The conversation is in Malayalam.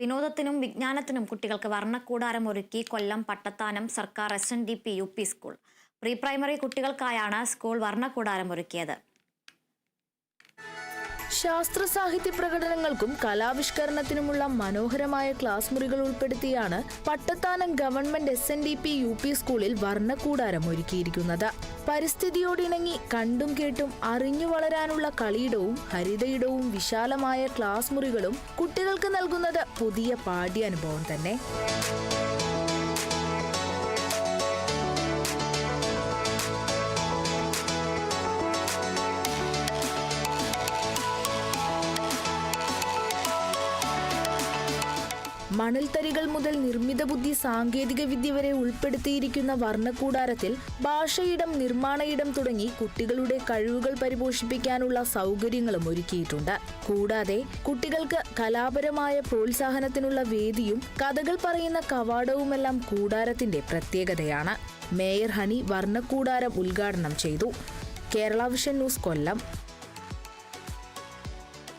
വിനോദത്തിനും വിജ്ഞാനത്തിനും കുട്ടികൾക്ക് വർണ്ണക്കൂടാരം ഒരുക്കി കൊല്ലം പട്ടത്താനം സർക്കാർ SNDP UP school. Pre primary കുട്ടികൾക്കായാണ് സ്കൂൾ വർണ്ണക്കൂടാരം ഒരുക്കിയത്. ശാസ്ത്ര സാഹിത്യ പ്രകടനങ്ങൾക്കും കലാവിഷ്കരണത്തിനുമുള്ള മനോഹരമായ ക്ലാസ് മുറികൾ ഉൾപ്പെടുത്തിയാണ് പട്ടത്താനം ഗവൺമെന്റ് SNDP UP സ്കൂളിൽ വർണ്ണക്കൂടാരം ഒരുക്കിയിരിക്കുന്നത്. പരിസ്ഥിതിയോടിണങ്ങി കണ്ടും കേട്ടും അറിഞ്ഞു വളരാനുള്ള കളിയിടവും ഹരിതയിടവും വിശാലമായ ക്ലാസ് മുറികളും കുട്ടികൾക്ക് നൽകുന്നത് പുതിയ പാഠ്യാനുഭവം തന്നെ. മണൽത്തരികൾ മുതൽ നിർമ്മിത ബുദ്ധി സാങ്കേതിക വിദ്യ വരെ ഉൾപ്പെടുത്തിയിരിക്കുന്ന വർണ്ണക്കൂടാരത്തിൽ ഭാഷയിടം, നിർമ്മാണയിടം തുടങ്ങി കുട്ടികളുടെ കഴിവുകൾ പരിപോഷിപ്പിക്കാനുള്ള സൗകര്യങ്ങളും ഒരുക്കിയിട്ടുണ്ട്. കൂടാതെ കുട്ടികൾക്ക് കലാപരമായ പ്രോത്സാഹനത്തിനുള്ള വേദിയും കഥകൾ പറയുന്ന കവാടവുമെല്ലാം കൂടാരത്തിന്റെ പ്രത്യേകതയാണ്. മേയർ ഹണി വർണ്ണക്കൂടാരം ഉദ്ഘാടനം ചെയ്തു. കേരള വിഷൻ ന്യൂസ്, കൊല്ലം.